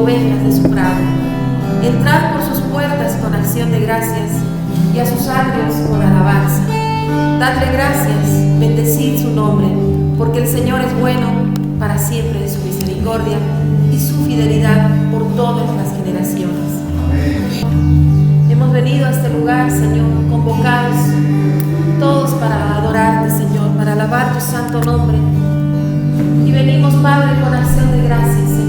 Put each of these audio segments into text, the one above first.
ovejas de su prado. Entrad por sus puertas con acción de gracias y a sus atrios con alabanza. Dadle gracias, bendecid su nombre, porque el Señor es bueno, para siempre es su misericordia y su fidelidad por todas las generaciones. Hemos venido a este lugar, Señor, convocados todos para adorarte, Señor, para alabar tu santo nombre. Y venimos, Padre, con acción de gracias, Señor.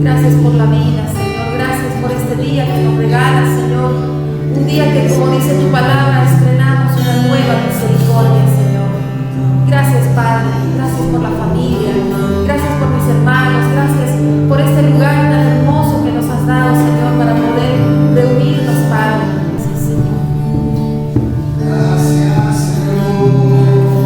Gracias por la vida, Señor. Gracias por este día que nos regalas, Señor. Un día que, como dice tu palabra, estrenamos una nueva misericordia, Señor. Gracias, Padre. Gracias por la familia. Gracias por mis hermanos. Gracias por este lugar tan hermoso que nos has dado, Señor, para poder reunirnos, Padre. Gracias, Señor. Gracias, Señor.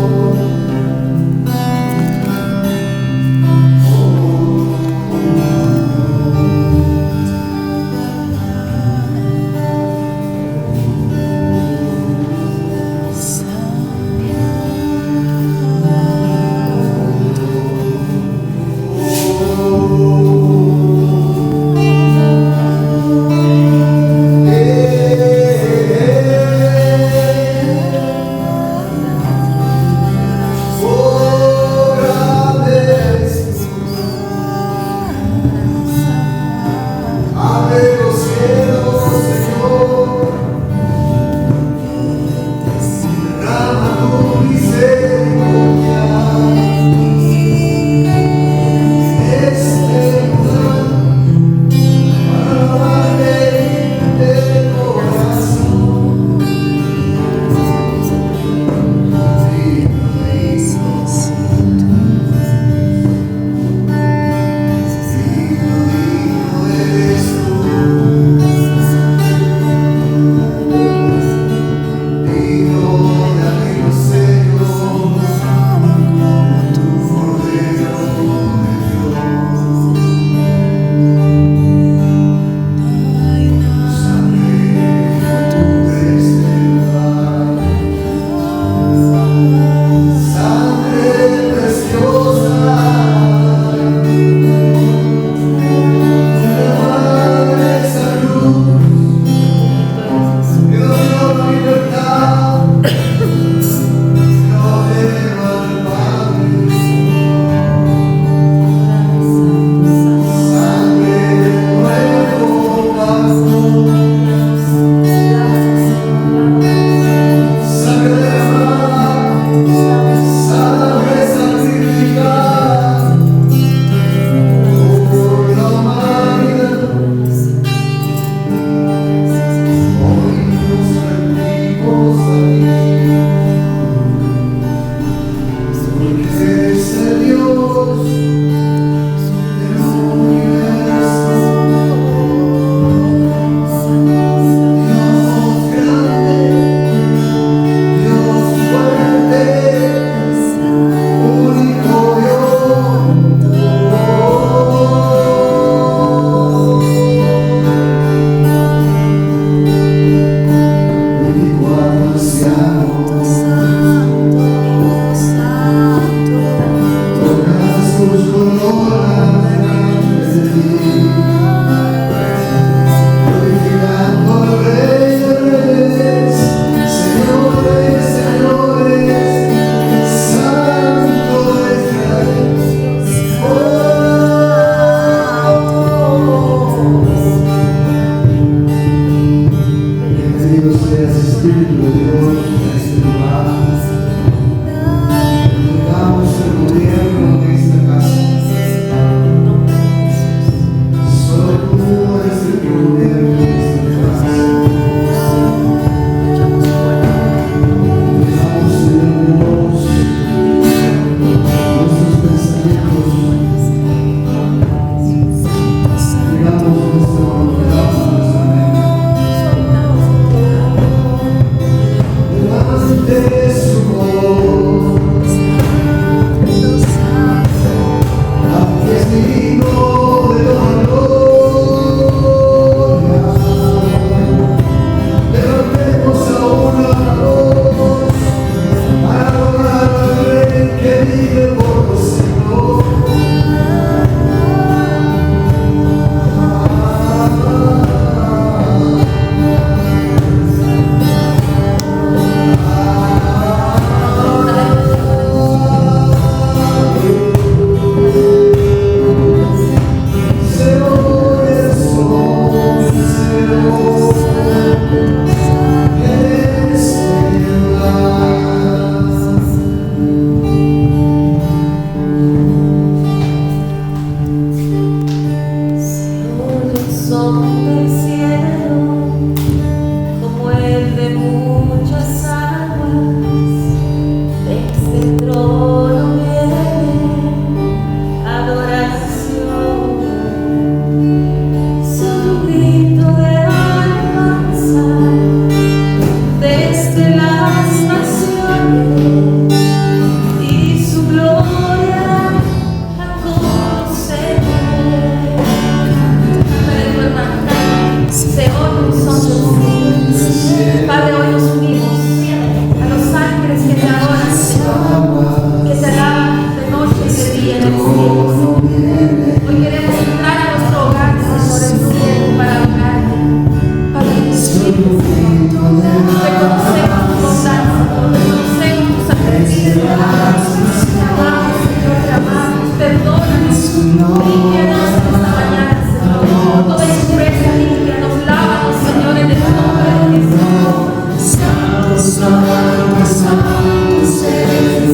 Límpianos esta mañana, Señor. Toda impureza, límpianos, lávanos, Señor, en el nombre de Jesús. Santo, santo, santo, Señor.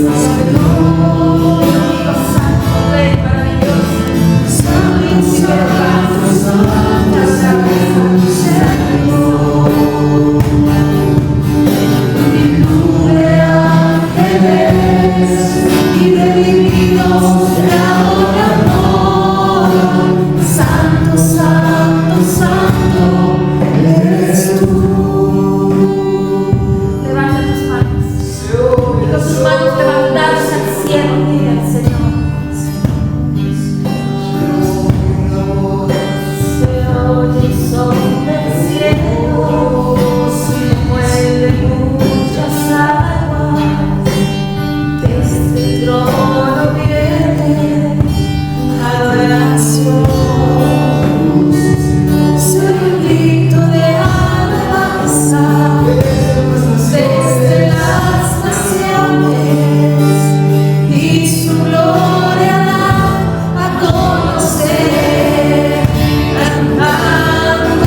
Dios santo, Rey maravilloso. Santo, santo, santo, Señor. Multitud de ángeles y redimidos te adoran hoy. Santo, santo, santo eres tú. Levanta tus manos. Y con tus manos levantadas al cielo, dile al Señor. Se oye el son del cielo, se mueven muchas aguas. Desde el trono viene adoración. Se oye un grito de alabanza desde las naciones y su gloria da a conocer, cantando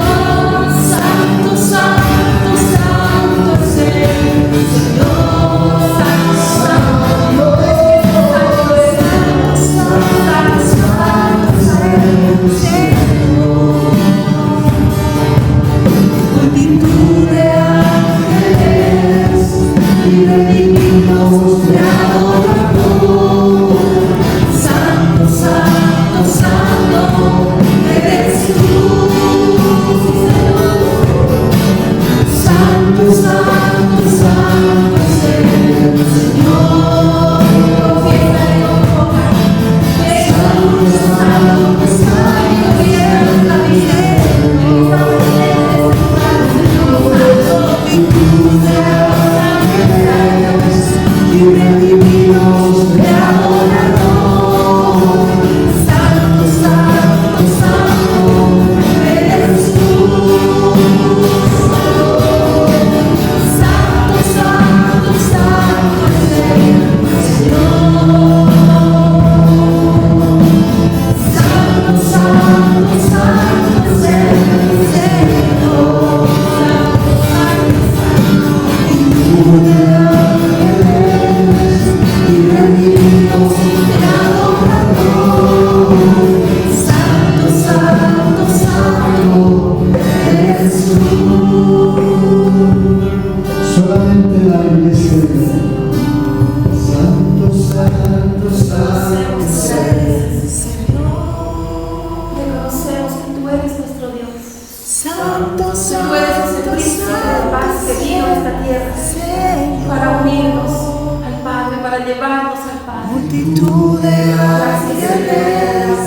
santo, santo, santo es el Señor, santo, santo es el Señor. Multitud de ángeles y redimidos te adoran hoy. Santo, santo, santo eres tú. Santo, santo, santo es el Señor. Confiesa en tu boca. Santo, santo, santo es la multitud de ángeles y redimidos te adoran hoy. Santo, santo, santo eres tú. Santo, santo, santo es el Señor. Santo, santo, santo es el Señor. Multitud de ángeles y redimidos te adoran hoy. Santo, santo, santo eres tú. Solamente la iglesia de Dios. Santo, santo, santo. Reconocemos que tú eres nuestro Dios. Santo, Tú eres ese príncipe de paz que vino a esta tierra para unirnos al Padre, para llevarnos al Padre. multitud de ángeles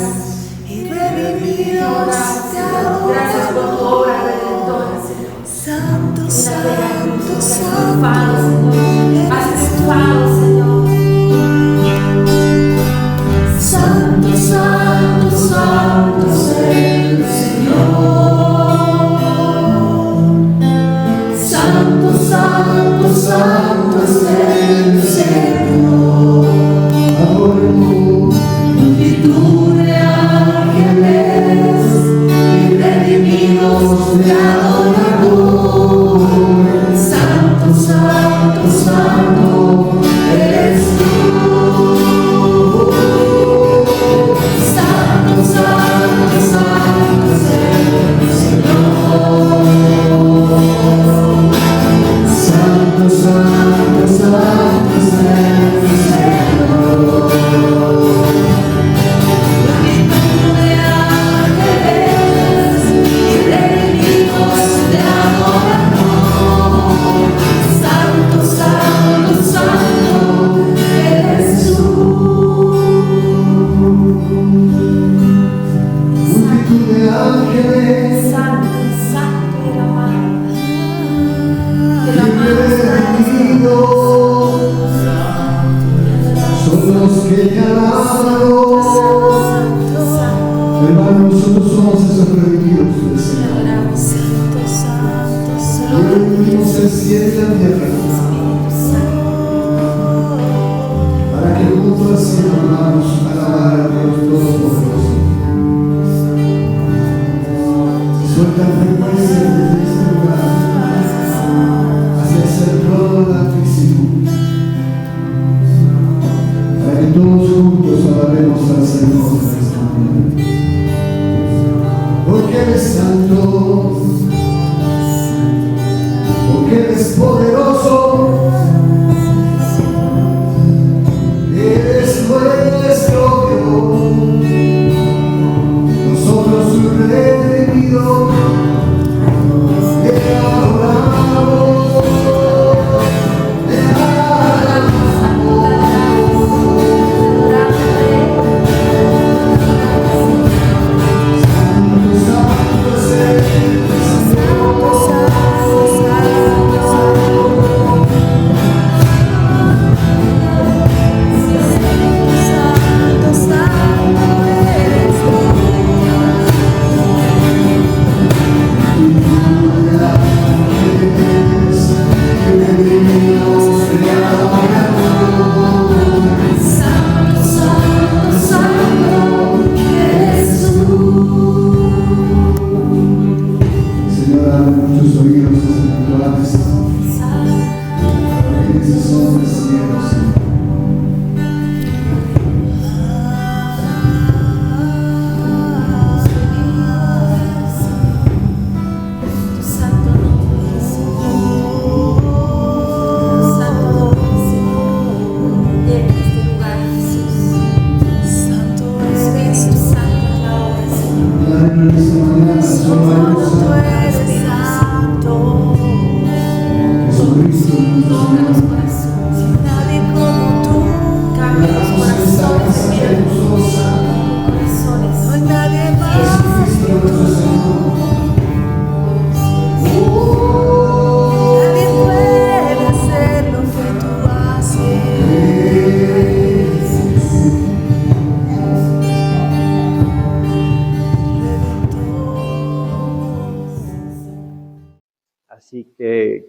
y redimidos te Gracias por tu adoran. obra redentora, Señor. Santo, En aquella santo, cruz, que has santo triunfado, Señor. Has eres tú. triunfado, Señor. Santo, santo, santo es el Señor. Santo, santo, santo es el Señor. Adoremos. Multitud de ángeles y redimidos te adoran hoy. Santo, santo, santo eres tú. Santo, santo, santo es el Señor. Santo, santo, santo es el Señor. Multitud de ángeles y redimidos te adoran hoy. Santo, santo, santo eres tú. multitud de ángeles Santo, santo y el amado. y El amado redimidos son los que te alaban. Hermanos, nosotros somos esos redimidos del Señor. Santo, santo, Y redimimos el cielo y la tierra para que juntos así podamos alabar a Dios Todopoderoso.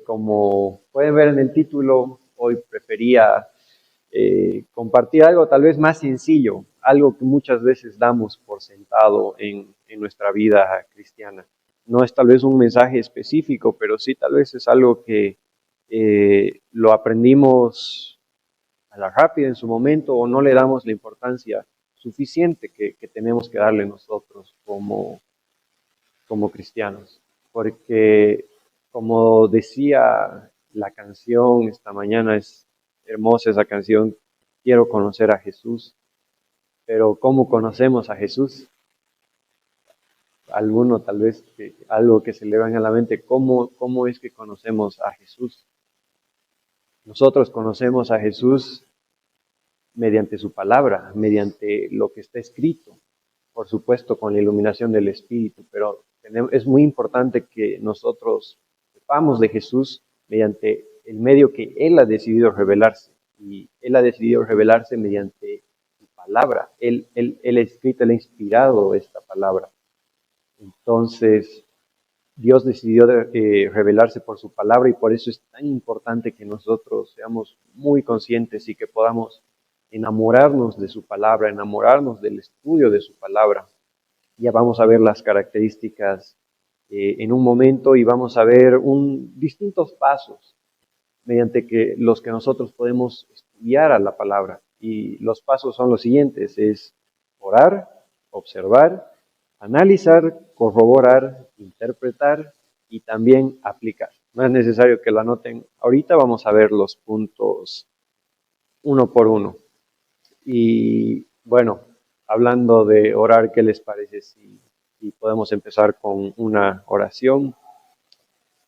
como pueden ver en el título, hoy prefería compartir algo tal vez más sencillo, algo que muchas veces damos por sentado en nuestra vida cristiana. No es tal vez un mensaje específico, pero sí tal vez es algo que lo aprendimos a la rápida en su momento o no le damos la importancia suficiente que tenemos que darle nosotros como cristianos. Porque como decía la canción esta mañana, es hermosa esa canción, quiero conocer a Jesús, pero ¿cómo conocemos a Jesús? Alguno tal vez, algo que se le venga a la mente, ¿cómo es que conocemos a Jesús? Nosotros conocemos a Jesús mediante su palabra, mediante lo que está escrito, por supuesto con la iluminación del Espíritu, pero es muy importante que nosotros sepamos de Jesús mediante el medio que Él ha decidido revelarse, y Él ha decidido revelarse mediante su palabra. Él ha escrito, Él ha inspirado esta palabra. Entonces, Dios decidió revelarse por su palabra y por eso es tan importante que nosotros seamos muy conscientes y que podamos enamorarnos de su palabra, enamorarnos del estudio de su palabra. Ya vamos a ver las características en un momento y vamos a ver distintos pasos mediante los que nosotros podemos estudiar a la palabra. Y los pasos son los siguientes: es orar, observar, analizar, corroborar, interpretar y también aplicar. No es necesario que lo anoten. Ahorita vamos a ver los puntos uno por uno. Y bueno, hablando de orar, ¿qué les parece si podemos empezar con una oración?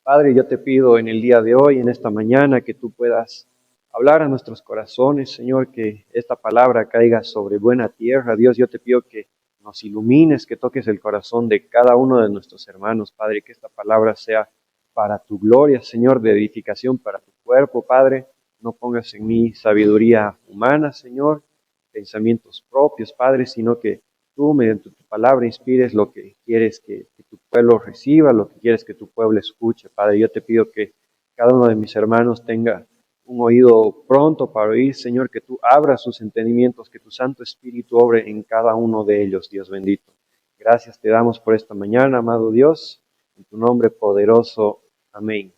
Padre, yo te pido en el día de hoy, en esta mañana, que tú puedas hablar a nuestros corazones, Señor, que esta palabra caiga sobre buena tierra. Dios, yo te pido que nos ilumines, que toques el corazón de cada uno de nuestros hermanos, Padre, que esta palabra sea para tu gloria, Señor, de edificación para tu cuerpo, Padre. No pongas en mí sabiduría humana, Señor, pensamientos propios, Padre, sino que tú, mediante tu palabra, inspires lo que quieres que tu pueblo reciba, lo que quieres que tu pueblo escuche. Padre, yo te pido que cada uno de mis hermanos tenga un oído pronto para oír, Señor, que tú abras sus entendimientos, que tu Santo Espíritu obre en cada uno de ellos, Dios bendito. Gracias te damos por esta mañana, amado Dios, en tu nombre poderoso. Amén.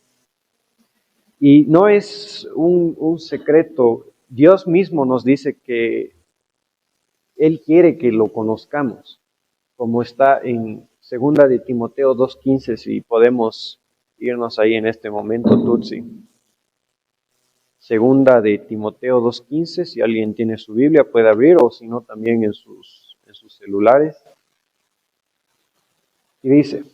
Y no es un secreto, Dios mismo nos dice que Él quiere que lo conozcamos, como está en 2 de Timoteo 2:15, si podemos irnos ahí en este momento, Tutsi. 2 de Timoteo 2:15, si alguien tiene su Biblia puede abrir, o si no también en sus celulares. Y dice: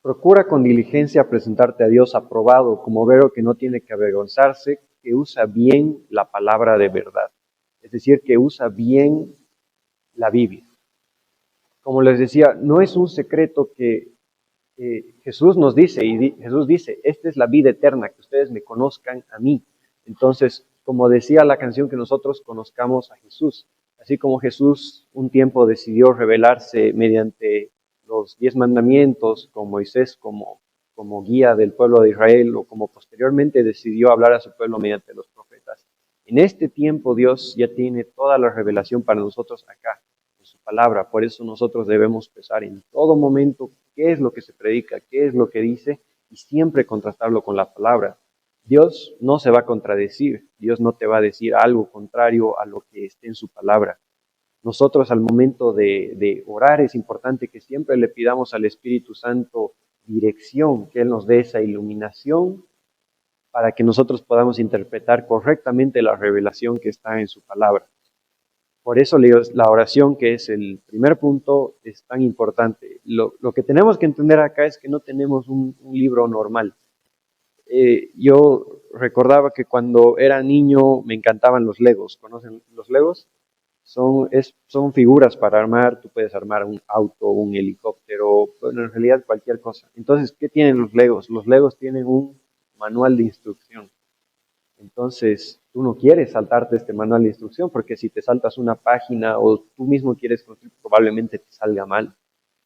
procura con diligencia presentarte a Dios aprobado, como obrero que no tiene que avergonzarse, que usa bien la palabra de verdad. Es decir, que usa bien la Biblia. Como les decía, no es un secreto que Jesús nos dice, y Jesús dice: esta es la vida eterna, que ustedes me conozcan a mí. Entonces, como decía la canción, que nosotros conozcamos a Jesús. Así como Jesús un tiempo decidió revelarse mediante los 10 mandamientos, con Moisés como guía del pueblo de Israel, o como posteriormente decidió hablar a su pueblo mediante los profetas. En este tiempo Dios ya tiene toda la revelación para nosotros acá, en su palabra. Por eso nosotros debemos pensar en todo momento qué es lo que se predica, qué es lo que dice, y siempre contrastarlo con la palabra. Dios no se va a contradecir, Dios no te va a decir algo contrario a lo que esté en su palabra. Nosotros al momento de orar es importante que siempre le pidamos al Espíritu Santo dirección, que Él nos dé esa iluminación para que nosotros podamos interpretar correctamente la revelación que está en su palabra. Por eso la oración, que es el primer punto, es tan importante. Lo que tenemos que entender acá es que no tenemos un libro normal. Yo recordaba que cuando era niño me encantaban los Legos. ¿Conocen los Legos? Son figuras para armar. Tú puedes armar un auto, un helicóptero, bueno, en realidad cualquier cosa. Entonces, ¿qué tienen los Legos? Los Legos tienen un manual de instrucción. Entonces, tú no quieres saltarte este manual de instrucción, porque si te saltas una página o tú mismo quieres construir, probablemente te salga mal.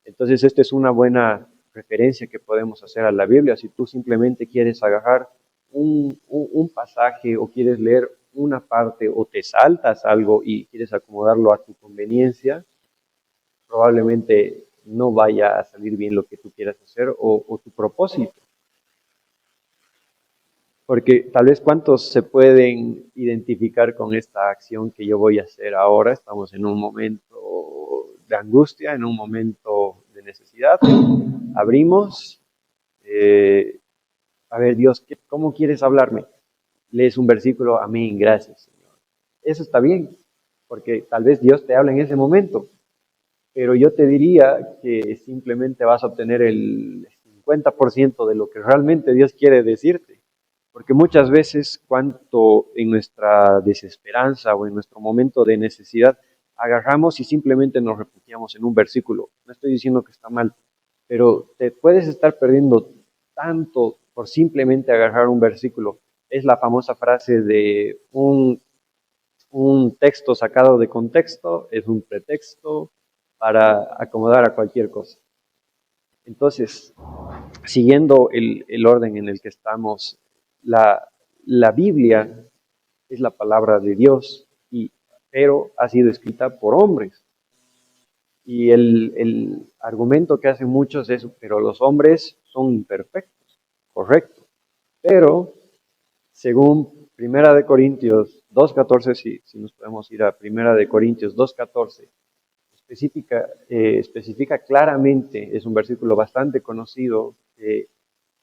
Entonces, esta es una buena referencia que podemos hacer a la Biblia. Si tú simplemente quieres agarrar un pasaje o quieres leer una parte o te saltas algo y quieres acomodarlo a tu conveniencia, probablemente no vaya a salir bien lo que tú quieras hacer o tu propósito. Porque tal vez cuántos se pueden identificar con esta acción que yo voy a hacer ahora. Estamos en un momento de angustia, en un momento de necesidad. Abrimos, a ver Dios, ¿cómo quieres hablarme? Lees un versículo, amén, gracias Señor. Eso está bien, porque tal vez Dios te habla en ese momento, pero yo te diría que simplemente vas a obtener el 50% de lo que realmente Dios quiere decirte. Porque muchas veces, cuanto en nuestra desesperanza o en nuestro momento de necesidad, agarramos y simplemente nos refugiamos en un versículo. No estoy diciendo que está mal, pero te puedes estar perdiendo tanto por simplemente agarrar un versículo. Es la famosa frase de un texto sacado de contexto, es un pretexto para acomodar a cualquier cosa. Entonces, siguiendo el orden en el que estamos, la Biblia es la palabra de Dios, pero ha sido escrita por hombres. Y el argumento que hacen muchos es, pero los hombres son imperfectos, correcto. Pero, según Primera de Corintios 2.14, si nos podemos ir a Primera de Corintios 2.14, especifica claramente, es un versículo bastante conocido, que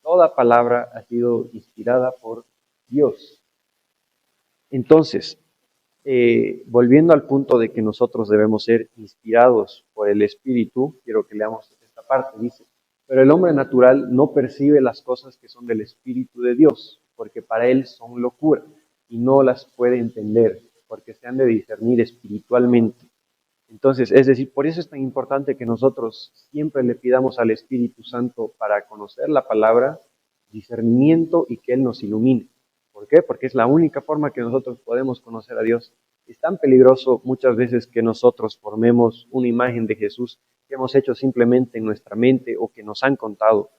toda palabra ha sido inspirada por Dios. Entonces, volviendo al punto de que nosotros debemos ser inspirados por el Espíritu, quiero que leamos esta parte, dice, pero el hombre natural no percibe las cosas que son del Espíritu de Dios, porque para él son locura, y no las puede entender, porque se han de discernir espiritualmente. Entonces, es decir, por eso es tan importante que nosotros siempre le pidamos al Espíritu Santo para conocer la palabra, discernimiento y que Él nos ilumine. ¿Por qué? Porque es la única forma que nosotros podemos conocer a Dios. Es tan peligroso muchas veces que nosotros formemos una imagen de Jesús que hemos hecho simplemente en nuestra mente o que nos han contado.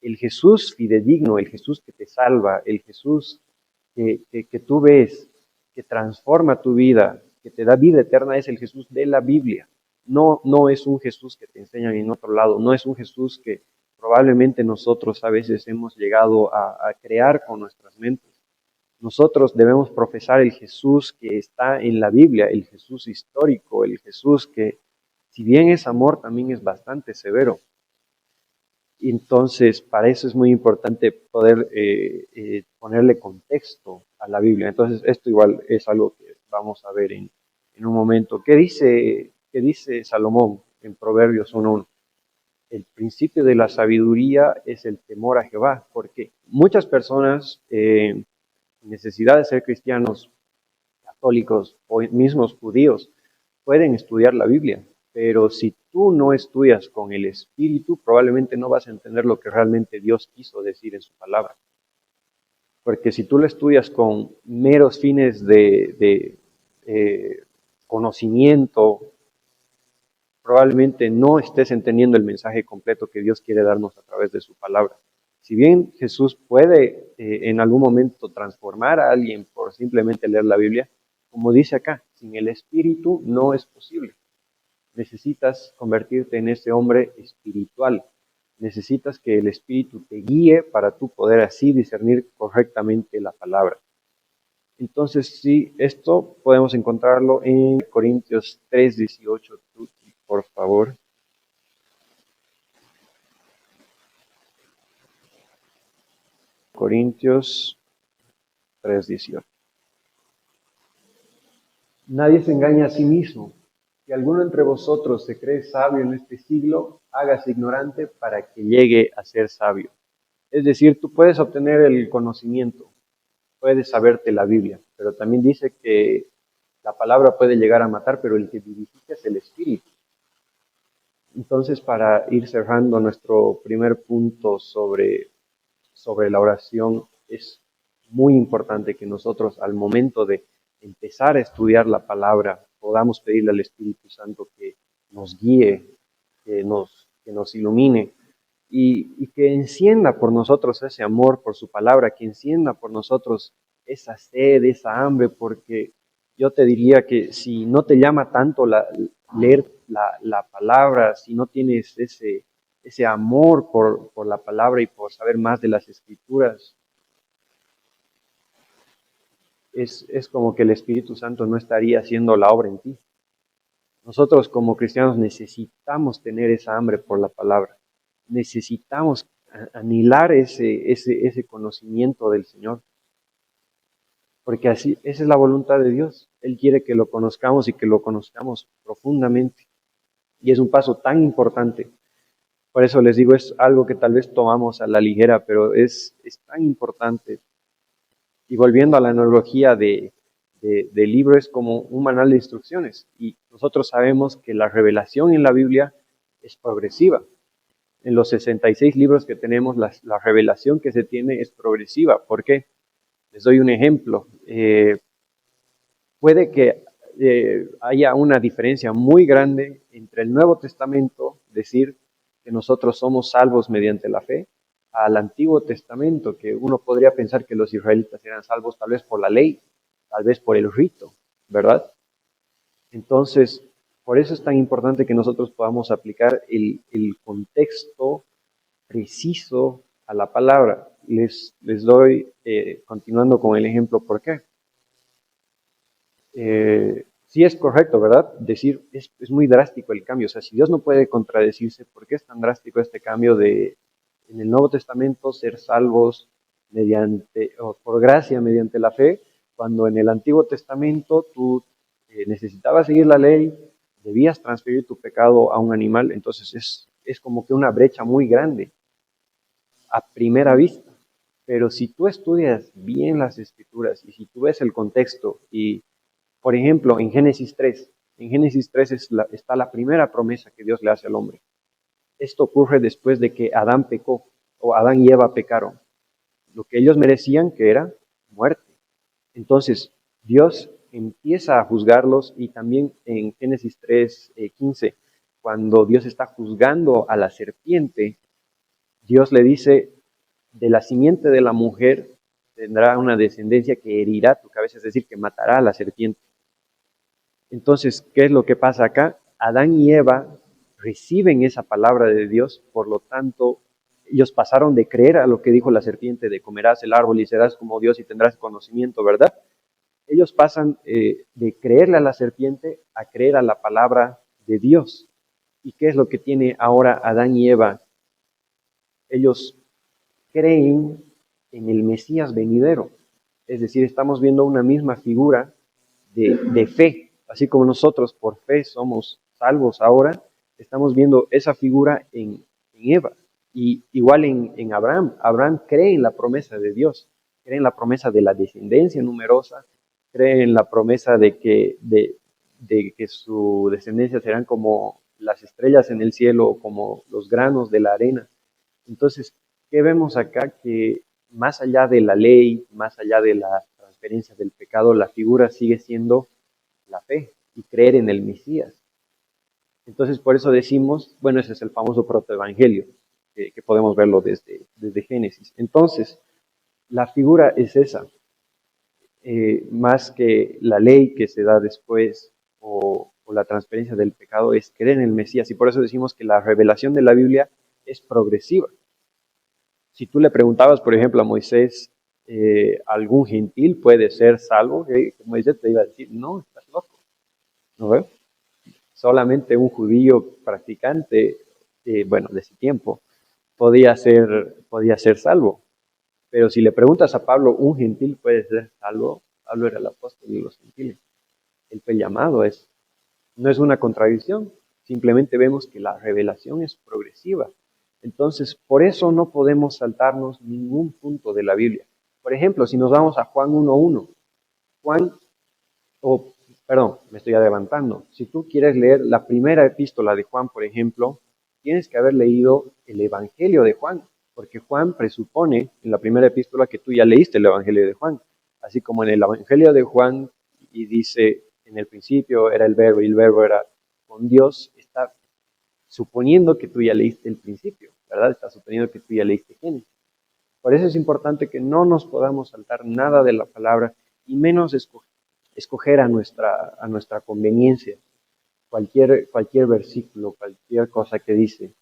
El Jesús fidedigno, el Jesús que te salva, el Jesús que tú ves, que transforma tu vida, que te da vida eterna, es el Jesús de la Biblia. No es un Jesús que te enseñan en otro lado, no es un Jesús que probablemente nosotros a veces hemos llegado a crear con nuestras mentes. Nosotros debemos profesar el Jesús que está en la Biblia, el Jesús histórico, el Jesús que, si bien es amor, también es bastante severo. Entonces, para eso es muy importante poder ponerle contexto a la Biblia. Entonces, esto igual es algo que vamos a ver en un momento. ¿Qué dice Salomón en Proverbios 1:1? El principio de la sabiduría es el temor a Jehová, porque muchas personas, sin necesidad de ser cristianos, católicos o mismos judíos, pueden estudiar la Biblia. Pero si tú no estudias con el Espíritu, probablemente no vas a entender lo que realmente Dios quiso decir en su palabra. Porque si tú lo estudias con meros fines de conocimiento, probablemente no estés entendiendo el mensaje completo que Dios quiere darnos a través de su palabra. Si bien Jesús puede en algún momento transformar a alguien por simplemente leer la Biblia, como dice acá, sin el Espíritu no es posible. Necesitas convertirte en ese hombre espiritual. Necesitas que el Espíritu te guíe para tú poder así discernir correctamente la palabra. Entonces, sí, esto podemos encontrarlo en Corintios 3:18, por favor. Corintios 3:18. Nadie se engaña a sí mismo. Si alguno entre vosotros se cree sabio en este siglo, hágase ignorante para que llegue a ser sabio. Es decir, tú puedes obtener el conocimiento, puedes saberte la Biblia, pero también dice que la palabra puede llegar a matar, pero el que vivifica es el Espíritu. Entonces, para ir cerrando nuestro primer punto sobre la oración, es muy importante que nosotros al momento de empezar a estudiar la palabra, podamos pedirle al Espíritu Santo que nos guíe, que nos ilumine, y que encienda por nosotros ese amor por su palabra, que encienda por nosotros esa sed, esa hambre, porque yo te diría que si no te llama tanto leer la palabra, si no tienes ese amor por la palabra y por saber más de las escrituras, es como que el Espíritu Santo no estaría haciendo la obra en ti. Nosotros como cristianos necesitamos tener esa hambre por la palabra. Necesitamos anhelar ese conocimiento del Señor. Porque así, esa es la voluntad de Dios. Él quiere que lo conozcamos y que lo conozcamos profundamente. Y es un paso tan importante. Por eso les digo, es algo que tal vez tomamos a la ligera, pero es tan importante. Y volviendo a la analogía del libro, es como un manual de instrucciones. Y nosotros sabemos que la revelación en la Biblia es progresiva. En los 66 libros que tenemos, la revelación que se tiene es progresiva. ¿Por qué? Les doy un ejemplo. Puede que haya una diferencia muy grande entre el Nuevo Testamento, decir que nosotros somos salvos mediante la fe, al Antiguo Testamento, que uno podría pensar que los israelitas eran salvos tal vez por la ley, tal vez por el rito, ¿verdad? Entonces, por eso es tan importante que nosotros podamos aplicar el contexto preciso a la palabra. Les doy, continuando con el ejemplo, ¿por qué? Sí es correcto, ¿verdad? Decir, es muy drástico el cambio. O sea, si Dios no puede contradecirse, ¿por qué es tan drástico este cambio de, en el Nuevo Testamento, ser salvos mediante, o por gracia mediante la fe, cuando en el Antiguo Testamento tú necesitabas seguir la ley, debías transferir tu pecado a un animal? Entonces es como que una brecha muy grande a primera vista. Pero si tú estudias bien las escrituras y si tú ves el contexto y, por ejemplo, en Génesis 3 está la primera promesa que Dios le hace al hombre. Esto ocurre después de que Adán pecó, o Adán y Eva pecaron. Lo que ellos merecían, que era muerte. Entonces, Dios empieza a juzgarlos, y también en Génesis 3:15, cuando Dios está juzgando a la serpiente, Dios le dice, de la simiente de la mujer tendrá una descendencia que herirá tu cabeza, es decir, que matará a la serpiente. Entonces, ¿qué es lo que pasa acá? Adán y Eva reciben esa palabra de Dios, por lo tanto, ellos pasaron de creer a lo que dijo la serpiente, de comerás el árbol y serás como Dios y tendrás conocimiento, ¿verdad? Ellos pasan de creerle a la serpiente a creer a la palabra de Dios. ¿Y qué es lo que tiene ahora Adán y Eva? Ellos creen en el Mesías venidero. Es decir, estamos viendo una misma figura de fe. Así como nosotros por fe somos salvos ahora, estamos viendo esa figura en Eva. Y igual en Abraham. Abraham cree en la promesa de Dios, cree en la promesa de la descendencia numerosa, cree en la promesa de que su descendencia serán como las estrellas en el cielo, como los granos de la arena. Entonces, ¿qué vemos acá? Que más allá de la ley, más allá de la transferencia del pecado, la figura sigue siendo la fe y creer en el Mesías. Entonces, por eso decimos, bueno, ese es el famoso protoevangelio, que podemos verlo desde Génesis. Entonces, la figura es esa, más que la ley que se da después o la transferencia del pecado, es creer en el Mesías. Y por eso decimos que la revelación de la Biblia es progresiva. Si tú le preguntabas, por ejemplo, a Moisés, ¿algún gentil puede ser salvo? Moisés te iba a decir, no, estás loco. ¿No ves? Solamente un judío practicante, bueno, de ese tiempo, podía ser salvo. Pero si le preguntas a Pablo, ¿un gentil puede ser salvo? Pablo era el apóstol de los gentiles. El llamado no es una contradicción, simplemente vemos que la revelación es progresiva. Entonces, por eso no podemos saltarnos ningún punto de la Biblia. Por ejemplo, si nos vamos a Juan 1:1, me estoy adelantando. Si tú quieres leer la primera epístola de Juan, por ejemplo, tienes que haber leído el Evangelio de Juan, porque Juan presupone en la primera epístola que tú ya leíste el Evangelio de Juan. Así como en el Evangelio de Juan, y dice, en el principio era el verbo y el verbo era con Dios, está suponiendo que tú ya leíste el principio. ¿verdad? Está suponiendo que tú ya leíste Génesis. Por eso es importante que no nos podamos saltar nada de la palabra y menos escoger a nuestra conveniencia cualquier versículo, cualquier cosa que dice.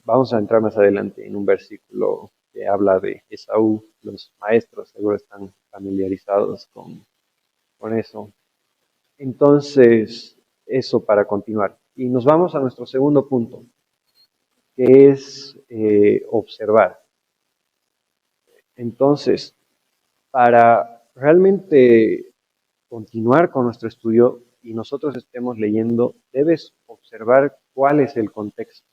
Vamos a entrar más adelante en un versículo que habla de Esaú. Los maestros seguro están familiarizados con eso. Entonces, eso para continuar. Y nos vamos a nuestro segundo punto, que es observar. Entonces, para realmente continuar con nuestro estudio y nosotros estemos leyendo, debes observar cuál es el contexto.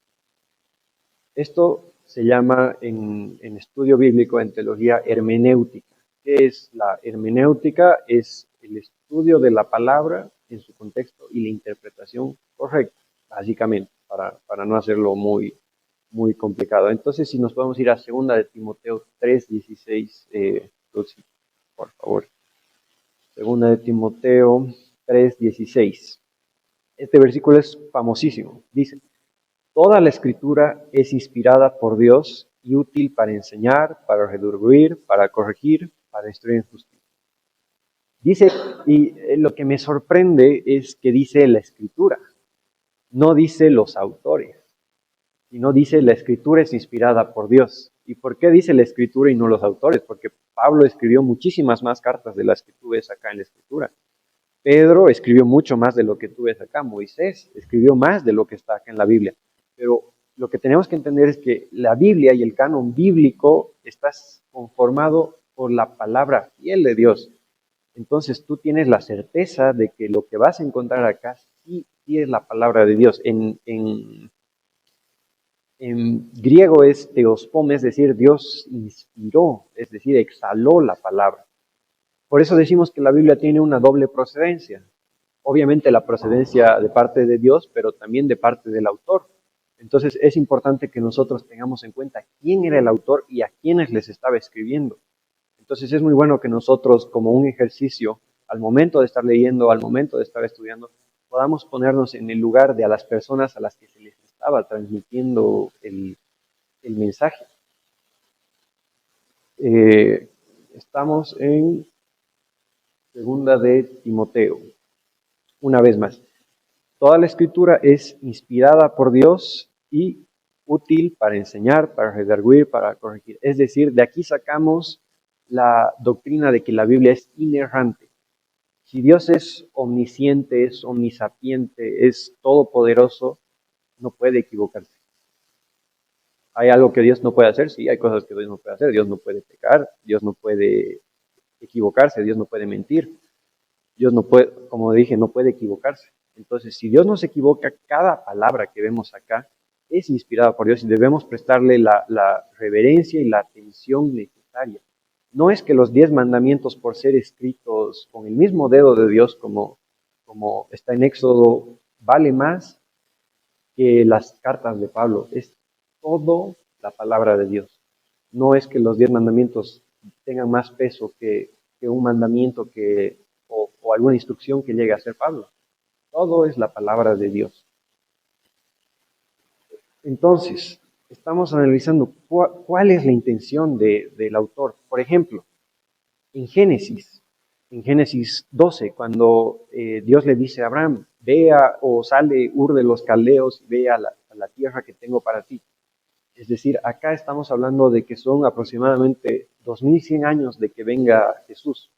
Esto se llama en estudio bíblico, en teología, hermenéutica. ¿Qué es la hermenéutica? Es el estudio de la palabra en su contexto y la interpretación correcta, básicamente, para no hacerlo muy, muy complicado. Entonces, si nos podemos ir a 2 de Timoteo 3:16, Lucy, por favor. 2 de Timoteo 3:16. Este versículo es famosísimo. Dice: toda la escritura es inspirada por Dios y útil para enseñar, para redarguir, para corregir, para instruir en justicia. Dice, y lo que me sorprende es que dice la escritura, no dice los autores, sino dice la escritura es inspirada por Dios. ¿Y por qué dice la escritura y no los autores? Porque Pablo escribió muchísimas más cartas de las que tú ves acá en la escritura. Pedro escribió mucho más de lo que tú ves acá. Moisés escribió más de lo que está acá en la Biblia. Pero lo que tenemos que entender es que la Biblia y el canon bíblico está conformado por la palabra fiel de Dios. Entonces tú tienes la certeza de que lo que vas a encontrar acá sí es la palabra de Dios. En griego es teospom, es decir, Dios inspiró, es decir, exhaló la palabra. Por eso decimos que la Biblia tiene una doble procedencia. Obviamente la procedencia de parte de Dios, pero también de parte del autor. Entonces es importante que nosotros tengamos en cuenta quién era el autor y a quiénes les estaba escribiendo. Entonces es muy bueno que nosotros, como un ejercicio, al momento de estar leyendo, al momento de estar estudiando, podamos ponernos en el lugar de a las personas a las que se les estaba transmitiendo el mensaje. Estamos en 2 de Timoteo. Una vez más, toda la escritura es inspirada por Dios y útil para enseñar, para redarguir, para corregir. Es decir, de aquí sacamos la doctrina de que la Biblia es inerrante. Si Dios es omnisciente, es omnisapiente, es todopoderoso, no puede equivocarse. ¿Hay algo que Dios no puede hacer? Sí, hay cosas que Dios no puede hacer. Dios no puede pecar, Dios no puede equivocarse, Dios no puede mentir. Dios no puede, como dije, no puede equivocarse. Entonces, si Dios no se equivoca, cada palabra que vemos acá es inspirada por Dios y debemos prestarle la reverencia y la atención necesaria. No es que los 10 mandamientos, por ser escritos con el mismo dedo de Dios, como está en Éxodo, vale más que las cartas de Pablo. Es todo la palabra de Dios. No es que los 10 mandamientos tengan más peso que un mandamiento o alguna instrucción que llegue a ser Pablo. Todo es la palabra de Dios. Entonces, estamos analizando cuál es la intención del autor. Por ejemplo, en Génesis 12, cuando Dios le dice a Abraham, vea o sale Ur de los Caldeos y ve a la tierra que tengo para ti. Es decir, acá estamos hablando de que son aproximadamente 2100 años de que venga Jesús.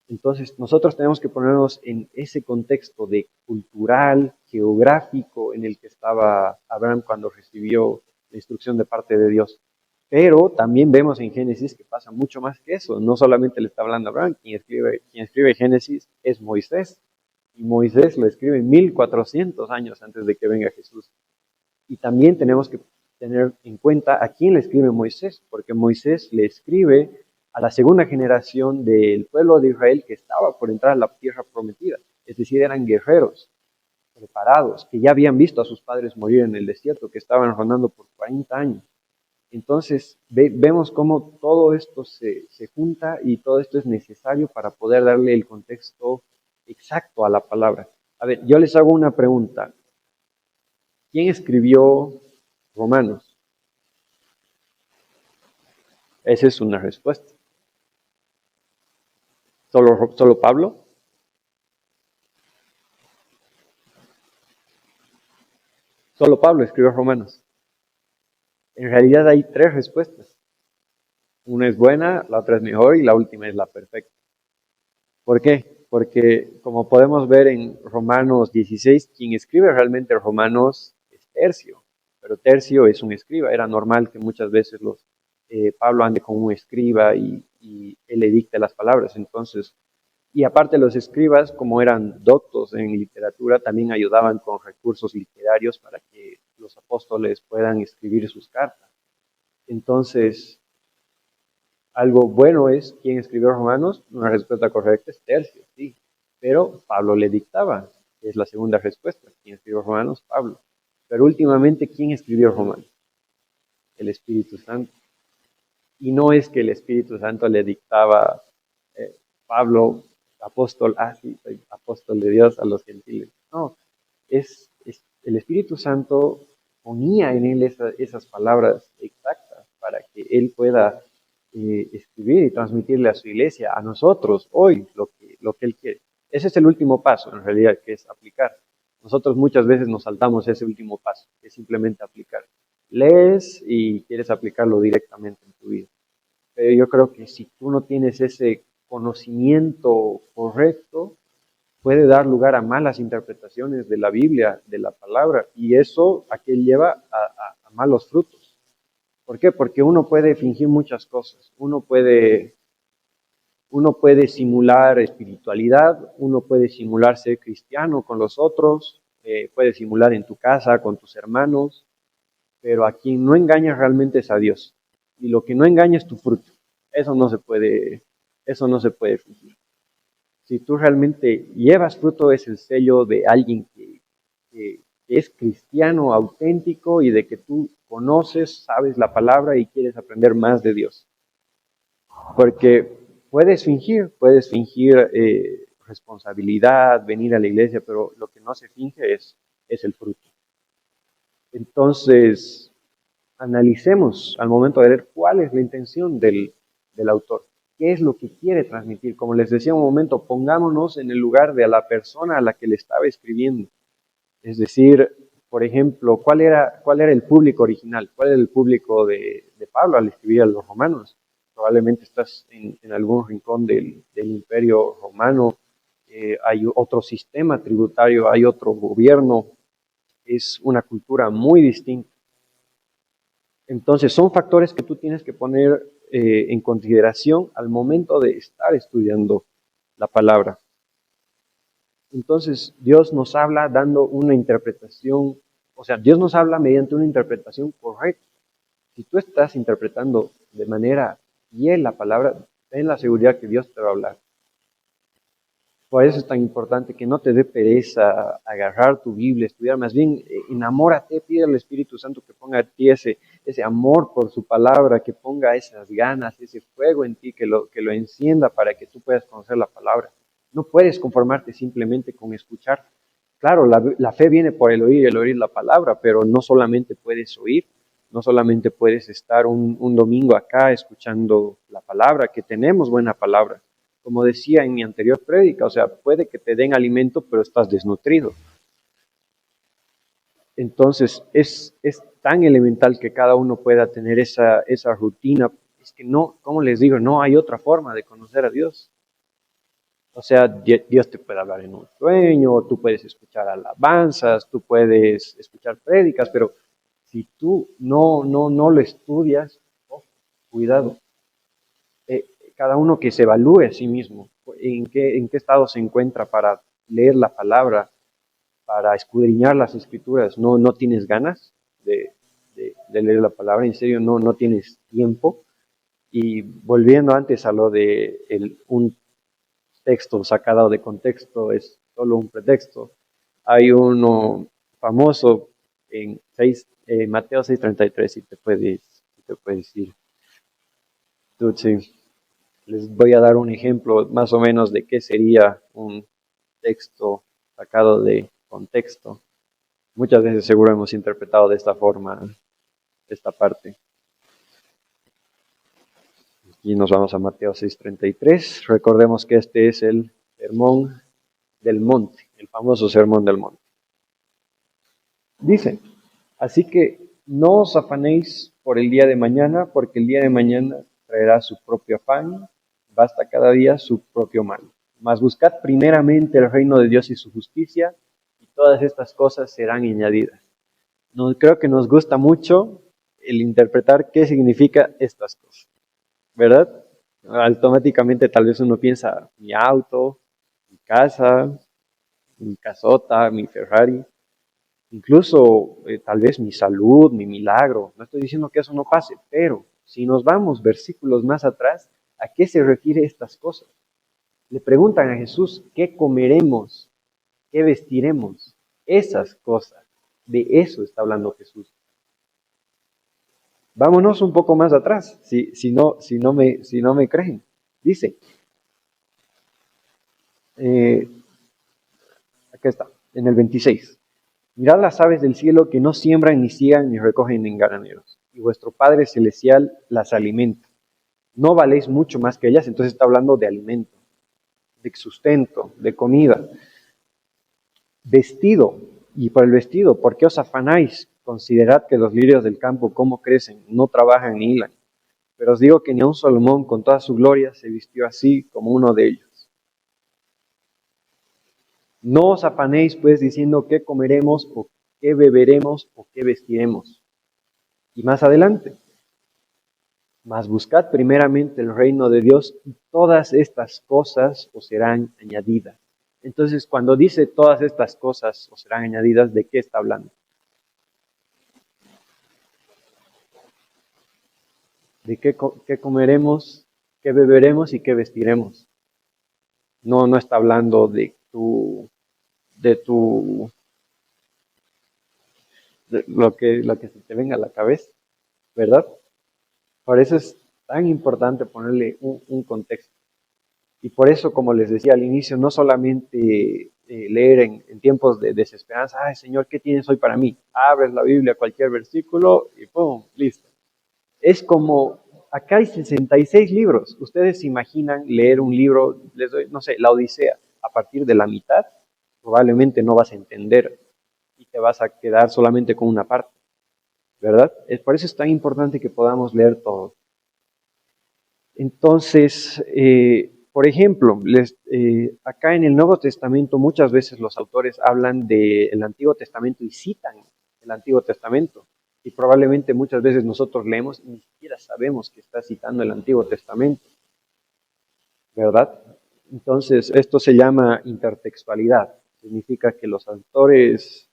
Entonces, nosotros tenemos que ponernos en ese contexto de cultural, geográfico, en el que estaba Abraham cuando recibió la instrucción de parte de Dios. Pero también vemos en Génesis que pasa mucho más que eso. No solamente le está hablando a Abraham, quien escribe Génesis es Moisés. Y Moisés lo escribe 1400 años antes de que venga Jesús. Y también tenemos que tener en cuenta a quién le escribe Moisés, porque Moisés le escribe a la segunda generación del pueblo de Israel que estaba por entrar a la tierra prometida. Es decir, eran guerreros preparados, que ya habían visto a sus padres morir en el desierto, que estaban rondando por 40 años. Entonces, vemos cómo todo esto se junta y todo esto es necesario para poder darle el contexto exacto a la palabra. A ver, yo les hago una pregunta. ¿quién escribió Romanos? Esa es una respuesta. ¿Solo Pablo? Solo Pablo escribió Romanos. En realidad hay tres respuestas. Una es buena, la otra es mejor y la última es la perfecta. ¿Por qué? Porque como podemos ver en Romanos 16, quien escribe realmente Romanos es Tercio, pero Tercio es un escriba. Era normal que muchas veces Pablo ande con un escriba y él le dicte las palabras. Entonces, y aparte los escribas, como eran doctos en literatura, también ayudaban con recursos literarios para que los apóstoles puedan escribir sus cartas. Entonces, algo bueno es quién escribió Romanos. Una respuesta correcta es Tercio, sí. Pero Pablo le dictaba, que es la segunda respuesta. ¿Quién escribió Romanos? Pablo. Pero últimamente, ¿quién escribió Romanos? El Espíritu Santo. Y no es que el Espíritu Santo le dictaba, Pablo, apóstol, sí, soy apóstol de Dios a los gentiles. No, es el Espíritu Santo ponía en él esas palabras exactas para que él pueda escribir y transmitirle a su iglesia, a nosotros, hoy, lo que él quiere. Ese es el último paso, en realidad, que es aplicar. Nosotros muchas veces nos saltamos ese último paso, que es simplemente aplicar. Lees y quieres aplicarlo directamente en tu vida. Pero yo creo que si tú no tienes ese conocimiento correcto, puede dar lugar a malas interpretaciones de la Biblia, de la palabra, y eso a qué lleva a malos frutos. ¿Por qué? Porque uno puede fingir muchas cosas, uno puede simular espiritualidad, uno puede simular ser cristiano con los otros, puede simular en tu casa, con tus hermanos, pero a quien no engañas realmente es a Dios. Y lo que no engaña es tu fruto. Eso no se puede fingir. Si tú realmente llevas fruto, es el sello de alguien que es cristiano, auténtico y de que tú conoces, sabes la palabra y quieres aprender más de Dios. Porque puedes fingir responsabilidad, venir a la iglesia, pero lo que no se finge es el fruto. Entonces, analicemos al momento de leer cuál es la intención del autor. ¿Qué es lo que quiere transmitir? Como les decía un momento, pongámonos en el lugar de la persona a la que le estaba escribiendo. Es decir, por ejemplo, ¿cuál era el público original? ¿Cuál era el público de Pablo al escribir a los romanos? Probablemente estás en algún rincón del imperio romano, hay otro sistema tributario, hay otro gobierno, es una cultura muy distinta. Entonces, son factores que tú tienes que poner en consideración al momento de estar estudiando la palabra. Entonces, Dios nos habla dando una interpretación, o sea, Dios nos habla mediante una interpretación correcta. Si tú estás interpretando de manera fiel la palabra, ten la seguridad que Dios te va a hablar. Por eso es tan importante que no te dé pereza agarrar tu Biblia, estudiar, más bien enamórate, pide al Espíritu Santo que ponga en ti ese amor por su palabra, que ponga esas ganas, ese fuego en ti, que lo encienda para que tú puedas conocer la palabra. No puedes conformarte simplemente con escuchar. Claro, la fe viene por el oír la palabra, pero no solamente puedes oír, no solamente puedes estar un domingo acá escuchando la palabra, que tenemos buena palabra. Como decía en mi anterior prédica, o sea, puede que te den alimento, pero estás desnutrido. Entonces, es tan elemental que cada uno pueda tener esa rutina. Es que no, como les digo, no hay otra forma de conocer a Dios. O sea, Dios te puede hablar en un sueño, tú puedes escuchar alabanzas, tú puedes escuchar prédicas, pero si tú no lo estudias, cuidado. Cada uno que se evalúe a sí mismo, en qué estado se encuentra para leer la palabra, para escudriñar las escrituras. No tienes ganas de leer la palabra, en serio, no tienes tiempo. Y volviendo antes a lo de un texto sacado de contexto es solo un pretexto. Hay uno famoso en Mateo 6:33, si te puedes ir. Entonces, les voy a dar un ejemplo más o menos de qué sería un texto sacado de contexto. Muchas veces seguro hemos interpretado de esta forma esta parte. Y nos vamos a Mateo 6:33. Recordemos que este es el sermón del monte, el famoso sermón del monte. Dice, así que no os afanéis por el día de mañana, porque el día de mañana traerá su propio afán, basta cada día su propio mal. Mas buscad primeramente el reino de Dios y su justicia, y todas estas cosas serán añadidas. No, creo que nos gusta mucho el interpretar qué significa estas cosas, ¿verdad? Automáticamente tal vez uno piensa, mi auto, mi casa, mi casota, mi Ferrari, incluso tal vez mi salud, mi milagro. No estoy diciendo que eso no pase, pero si nos vamos versículos más atrás, ¿a qué se refiere estas cosas? Le preguntan a Jesús, ¿qué comeremos? ¿Qué vestiremos? Esas cosas, de eso está hablando Jesús. Vámonos un poco más atrás, si no me creen. Dice, acá está, en el 26. Mirad las aves del cielo que no siembran, ni ciegan, ni recogen en graneros, y vuestro Padre Celestial las alimenta. ¿No valéis mucho más que ellas? Entonces está hablando de alimento, de sustento, de comida. Vestido, y por el vestido, ¿por qué os afanáis? Considerad que los lirios del campo, cómo crecen, no trabajan ni hilan. Pero os digo que ni aun Salomón, con toda su gloria, se vistió así como uno de ellos. No os afanéis, pues, diciendo qué comeremos, o qué beberemos, o qué vestiremos. Y más adelante, mas buscad primeramente el reino de Dios, y todas estas cosas os serán añadidas. Entonces, cuando dice todas estas cosas os serán añadidas, ¿de qué está hablando? ¿De qué comeremos, qué beberemos y qué vestiremos? No está hablando de lo que se te venga a la cabeza, ¿verdad? Por eso es tan importante ponerle un contexto. Y por eso, como les decía al inicio, no solamente leer en tiempos de desesperanza, ay Señor, ¿qué tienes hoy para mí? Abres la Biblia, cualquier versículo y ¡pum! Listo. Es como, acá hay 66 libros. Ustedes se imaginan leer un libro, les doy, no sé, la Odisea, a partir de la mitad, probablemente no vas a entender y te vas a quedar solamente con una parte, ¿verdad? Por eso es tan importante que podamos leer todo. Entonces, por ejemplo, acá en el Nuevo Testamento muchas veces los autores hablan del Antiguo Testamento y citan el Antiguo Testamento. Y probablemente muchas veces nosotros leemos y ni siquiera sabemos que está citando el Antiguo Testamento, ¿verdad? Entonces, esto se llama intertextualidad. Significa que los autores,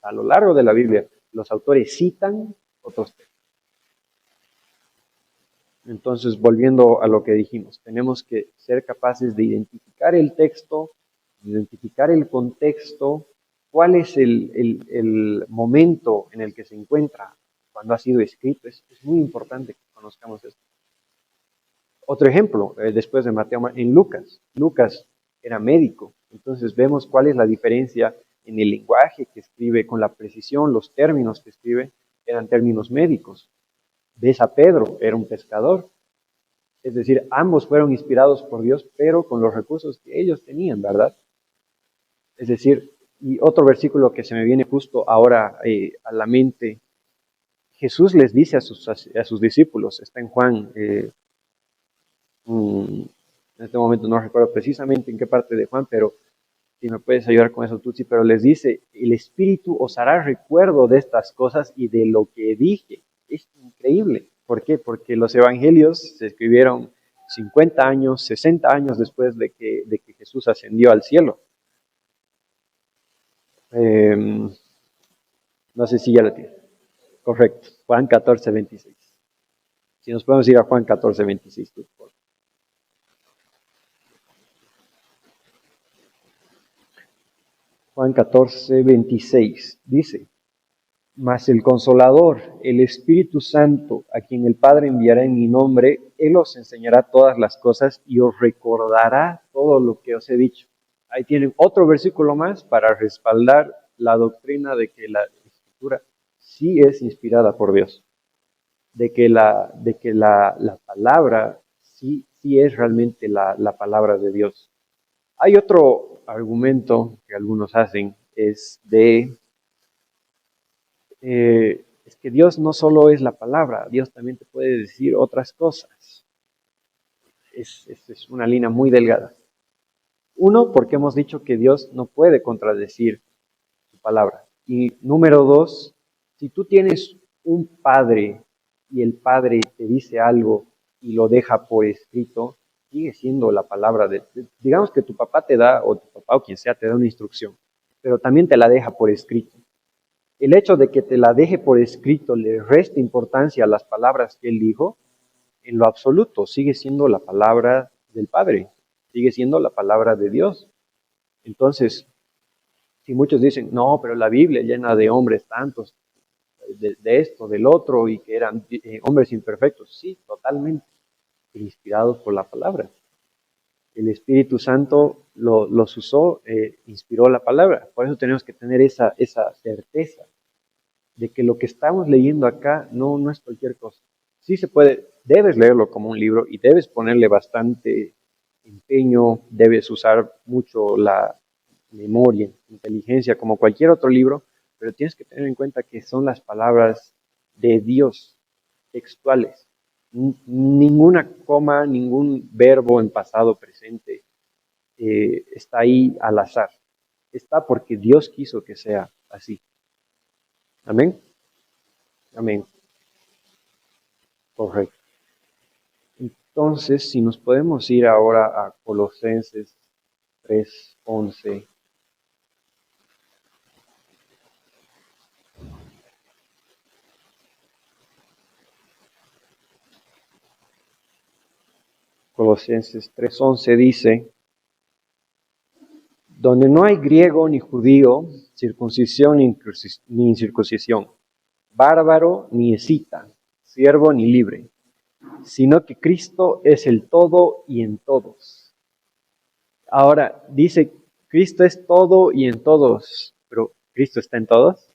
a lo largo de la Biblia, los autores citan otros textos. Entonces, volviendo a lo que dijimos, tenemos que ser capaces de identificar el texto, identificar el contexto, cuál es el momento en el que se encuentra cuando ha sido escrito. Es muy importante que conozcamos esto. Otro ejemplo, después de Mateo, en Lucas. Lucas era médico, entonces vemos cuál es la diferencia en el lenguaje que escribe, con la precisión, los términos que escribe eran términos médicos. Ves a Pedro, era un pescador. Es decir, ambos fueron inspirados por Dios, pero con los recursos que ellos tenían, ¿verdad? Es decir, y otro versículo que se me viene justo ahora a la mente, Jesús les dice a sus discípulos, está en Juan, en este momento no recuerdo precisamente en qué parte de Juan, pero si me puedes ayudar con eso, Tutsi, pero les dice, el Espíritu os hará recuerdo de estas cosas y de lo que dije. Es increíble. ¿Por qué? Porque los evangelios se escribieron 50 años, 60 años después de que Jesús ascendió al cielo. No sé si ya la tiene. Correcto. Juan 14, 26. Si nos podemos ir a Juan 14, 26, por favor. Juan 14, 26 dice, mas el Consolador, el Espíritu Santo, a quien el Padre enviará en mi nombre, Él os enseñará todas las cosas y os recordará todo lo que os he dicho. Ahí tienen otro versículo más para respaldar la doctrina de que la Escritura sí es inspirada por Dios, de que la palabra sí es realmente la palabra de Dios. Hay otro argumento que algunos hacen, es que Dios no solo es la palabra, Dios también te puede decir otras cosas. Es una línea muy delgada. Uno, porque hemos dicho que Dios no puede contradecir su palabra. Y número dos, si tú tienes un padre y el padre te dice algo y lo deja por escrito, sigue siendo la palabra digamos que tu papá te da, o tu papá o quien sea, te da una instrucción, pero también te la deja por escrito. El hecho de que te la deje por escrito le resta importancia a las palabras que él dijo, en lo absoluto sigue siendo la palabra del Padre, sigue siendo la palabra de Dios. Entonces, si muchos dicen, no, pero la Biblia llena de hombres tantos, de esto, del otro, y que eran hombres imperfectos, sí, totalmente, inspirados por la palabra. El Espíritu Santo los usó, inspiró la palabra. Por eso tenemos que tener esa certeza de que lo que estamos leyendo acá no es cualquier cosa. Sí se puede, debes leerlo como un libro y debes ponerle bastante empeño, debes usar mucho la memoria, inteligencia, como cualquier otro libro, pero tienes que tener en cuenta que son las palabras de Dios, textuales. Ninguna coma, ningún verbo en pasado presente está ahí al azar. Está porque Dios quiso que sea así. Amén. Amén. Correcto. Entonces, si nos podemos ir ahora a Colosenses 3:11. Colosenses 3:11 dice, donde no hay griego ni judío, circuncisión ni incircuncisión, bárbaro ni escita, siervo ni libre, sino que Cristo es el todo y en todos. Ahora, dice, Cristo es todo y en todos, pero ¿Cristo está en todos?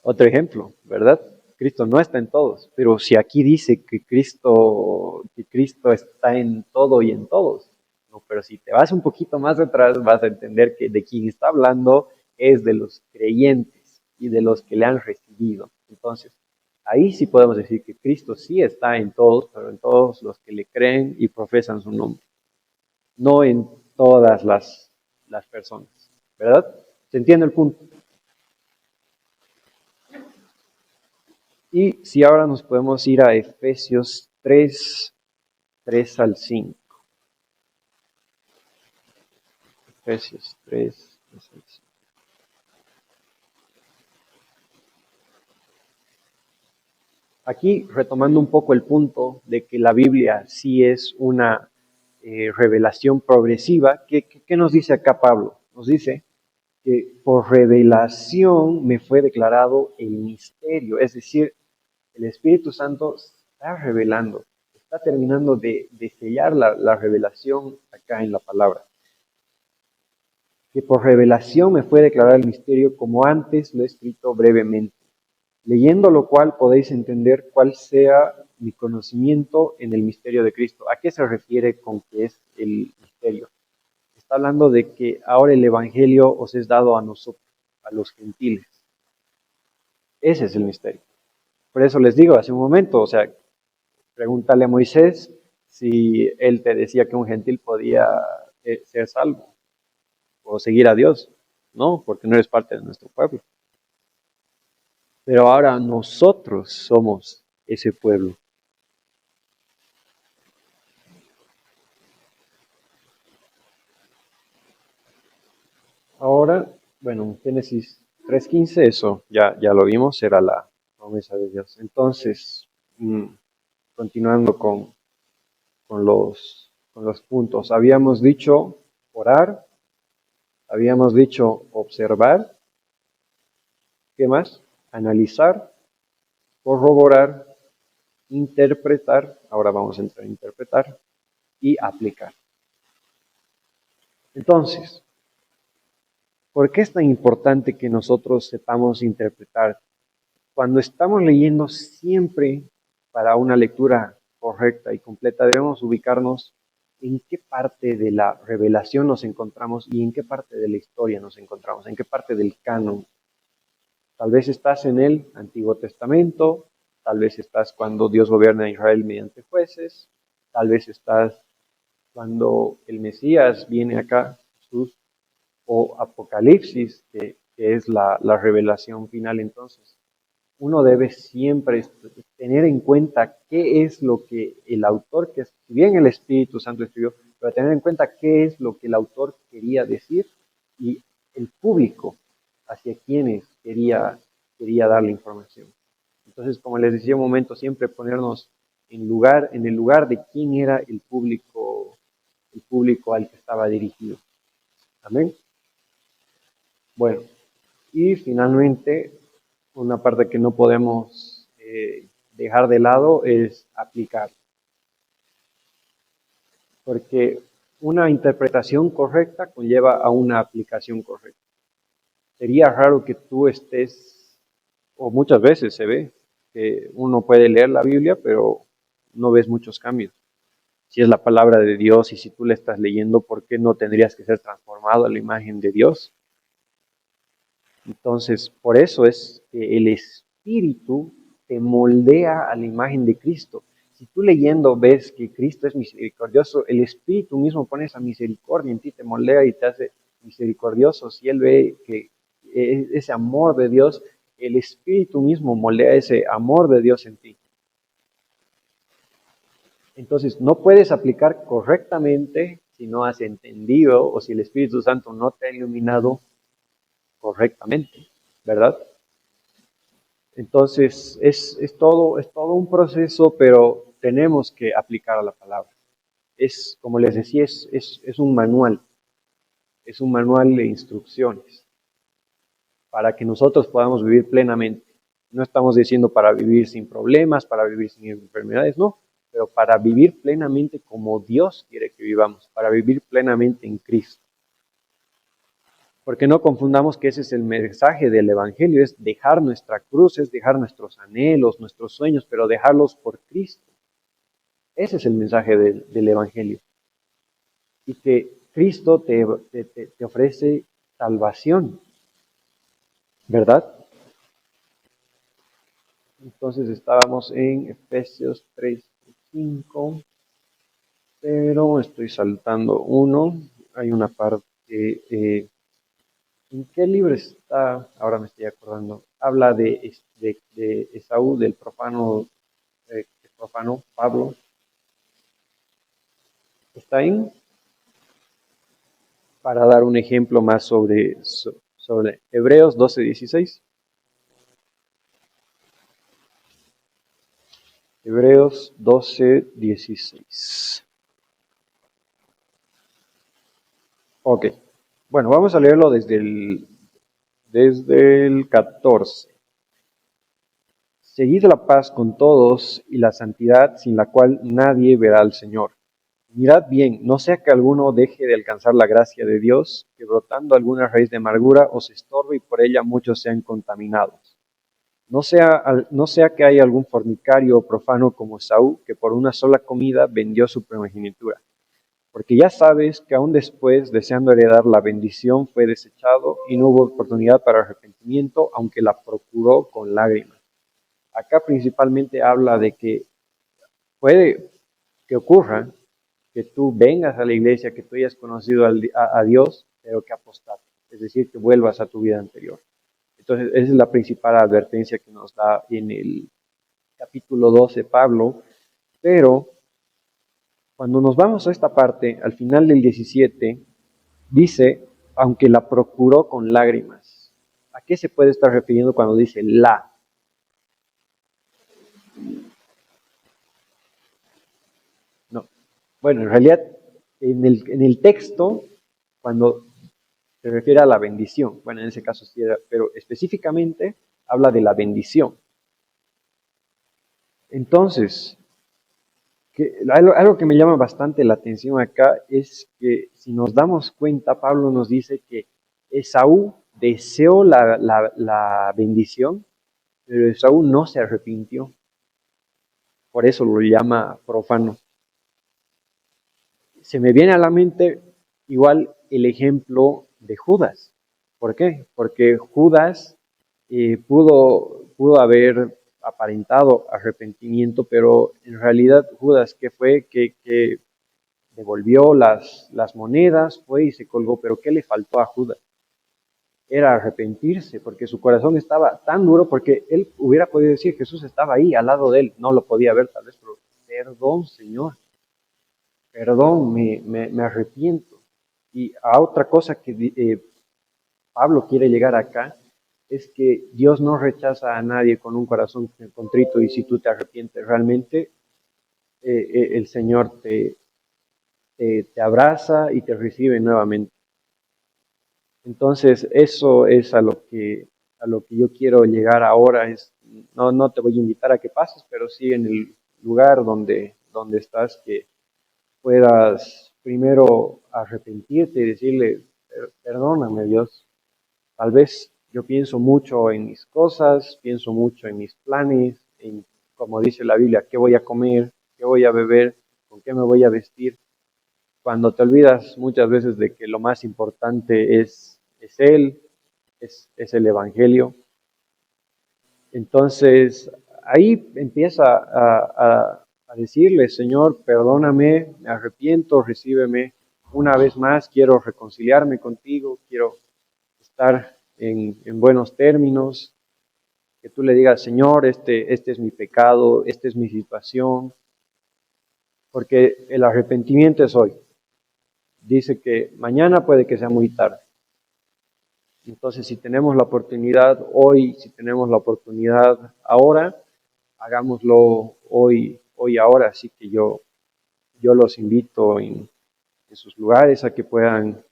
Otro ejemplo, ¿verdad? Cristo no está en todos, pero si aquí dice que Cristo está en todo y en todos, no, pero si te vas un poquito más atrás vas a entender que de quien está hablando es de los creyentes y de los que le han recibido. Entonces, ahí sí podemos decir que Cristo sí está en todos, pero en todos los que le creen y profesan su nombre, no en todas las personas, ¿verdad? ¿Se entiende el punto? Y si ahora nos podemos ir a Efesios 3 al 5. Efesios 3 al 5. Aquí retomando un poco el punto de que la Biblia sí es una revelación progresiva, ¿qué nos dice acá Pablo? Nos dice que por revelación me fue declarado el misterio, es decir, el Espíritu Santo está revelando, está terminando de sellar la revelación acá en la palabra. Que por revelación me fue declarado el misterio como antes lo he escrito brevemente, leyendo lo cual podéis entender cuál sea mi conocimiento en el misterio de Cristo. ¿A qué se refiere con que es el misterio? Está hablando de que ahora el Evangelio os es dado a nosotros, a los gentiles. Ese es el misterio. Por eso les digo hace un momento, o sea, pregúntale a Moisés si él te decía que un gentil podía ser salvo o seguir a Dios. No, porque no eres parte de nuestro pueblo. Pero ahora nosotros somos ese pueblo. Ahora, bueno, en Génesis 3:15, eso ya lo vimos, era la promesa de Dios. Entonces, continuando con los puntos. Habíamos dicho orar, habíamos dicho observar, ¿qué más? Analizar, corroborar interpretar, ahora vamos a entrar a interpretar y aplicar. Entonces, ¿por qué es tan importante que nosotros sepamos interpretar? Cuando estamos leyendo siempre para una lectura correcta y completa, debemos ubicarnos en qué parte de la revelación nos encontramos y en qué parte de la historia nos encontramos, en qué parte del canon. Tal vez estás en el Antiguo Testamento, tal vez estás cuando Dios gobierna a Israel mediante jueces, tal vez estás cuando el Mesías viene acá, Jesús, o Apocalipsis, que es la revelación final. Entonces, uno debe siempre tener en cuenta qué es lo que el autor, que si bien el Espíritu Santo escribió, pero tener en cuenta qué es lo que el autor quería decir y el público hacia quienes quería dar la información. Entonces, como les decía un momento, siempre ponernos en el lugar de quién era el público al que estaba dirigido. Amén. Bueno, y finalmente, una parte que no podemos dejar de lado es aplicar. Porque una interpretación correcta conlleva a una aplicación correcta. Sería raro que tú estés, o muchas veces se ve, que uno puede leer la Biblia, pero no ves muchos cambios. Si es la palabra de Dios y si tú la estás leyendo, ¿por qué no tendrías que ser transformado a la imagen de Dios? Entonces, por eso es que el Espíritu te moldea a la imagen de Cristo. Si tú leyendo ves que Cristo es misericordioso, el Espíritu mismo pone esa misericordia en ti, te moldea y te hace misericordioso. Si Él ve que ese amor de Dios, el Espíritu mismo moldea ese amor de Dios en ti. Entonces, no puedes aplicar correctamente si no has entendido o si el Espíritu Santo no te ha iluminado correctamente, ¿verdad? Entonces, es todo un proceso, pero tenemos que aplicar a la palabra. Es, como les decía, es un manual de instrucciones para que nosotros podamos vivir plenamente. No estamos diciendo para vivir sin problemas, para vivir sin enfermedades, no, pero para vivir plenamente como Dios quiere que vivamos, para vivir plenamente en Cristo. Porque no confundamos que ese es el mensaje del Evangelio, es dejar nuestra cruz, es dejar nuestros anhelos, nuestros sueños, pero dejarlos por Cristo. Ese es el mensaje del Evangelio. Y que Cristo te ofrece salvación, ¿verdad? Entonces estábamos en Efesios 3:5, pero estoy saltando uno. Hay una parte... ¿En qué libro está? Ahora me estoy acordando. Habla de Esaú, del profano Pablo. ¿Está ahí? Para dar un ejemplo más sobre Hebreos 12:16. Hebreos 12:16. Ok. Bueno, vamos a leerlo desde el 14. Seguid la paz con todos y la santidad sin la cual nadie verá al Señor. Mirad bien, no sea que alguno deje de alcanzar la gracia de Dios, que brotando alguna raíz de amargura os estorbe y por ella muchos sean contaminados. No sea que haya algún fornicario o profano como Esaú, que por una sola comida vendió su primogenitura. Porque ya sabes que aún después, deseando heredar la bendición, fue desechado y no hubo oportunidad para arrepentimiento, aunque la procuró con lágrimas. Acá principalmente habla de que puede que ocurra que tú vengas a la iglesia, que tú hayas conocido a Dios, pero que apostates, es decir, que vuelvas a tu vida anterior. Entonces, esa es la principal advertencia que nos da en el capítulo 12 Pablo, pero cuando nos vamos a esta parte, al final del 17, dice, aunque la procuró con lágrimas. ¿A qué se puede estar refiriendo cuando dice la? No. Bueno, en realidad, en el texto, cuando se refiere a la bendición, bueno, en ese caso sí, pero específicamente habla de la bendición. Entonces, algo que me llama bastante la atención acá es que si nos damos cuenta, Pablo nos dice que Esaú deseó la bendición, pero Esaú no se arrepintió. Por eso lo llama profano. Se me viene a la mente igual el ejemplo de Judas. ¿Por qué? Porque Judas pudo haber aparentado arrepentimiento, pero en realidad Judas, ¿qué fue? Que devolvió las monedas, fue y se colgó, pero ¿qué le faltó a Judas? Era arrepentirse, porque su corazón estaba tan duro, porque él hubiera podido decir, Jesús estaba ahí, al lado de él, no lo podía ver tal vez, pero perdón, Señor, perdón, me arrepiento. Y a otra cosa que Pablo quiere llegar acá, es que Dios no rechaza a nadie con un corazón contrito, y si tú te arrepientes realmente, el Señor te abraza y te recibe nuevamente. Entonces, eso es a lo que yo quiero llegar ahora. No te voy a invitar a que pases, pero sí en el lugar donde estás, que puedas primero arrepentirte y decirle, perdóname, Dios. Tal vez yo pienso mucho en mis cosas, pienso mucho en mis planes, en, como dice la Biblia, qué voy a comer, qué voy a beber, con qué me voy a vestir, cuando te olvidas muchas veces de que lo más importante es Él, es el Evangelio. Entonces, ahí empieza a decirle, Señor, perdóname, me arrepiento, recíbeme una vez más, quiero reconciliarme contigo, quiero estar en buenos términos, que tú le digas, Señor, este es mi pecado, esta es mi situación, porque el arrepentimiento es hoy. Dice que mañana puede que sea muy tarde. Entonces, si tenemos la oportunidad hoy, si tenemos la oportunidad ahora, hagámoslo hoy, ahora. Así que yo los invito en sus lugares a que puedan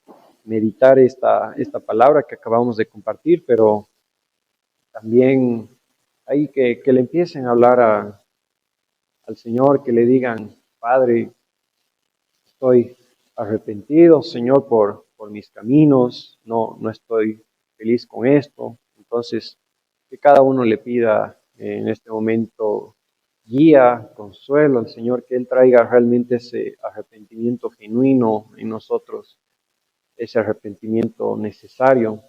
meditar esta palabra que acabamos de compartir, pero también ahí que le empiecen a hablar al Señor, que le digan, Padre, estoy arrepentido, Señor, por mis caminos, no estoy feliz con esto. Entonces, que cada uno le pida en este momento guía, consuelo al Señor, que Él traiga realmente ese arrepentimiento genuino en nosotros, ese arrepentimiento necesario.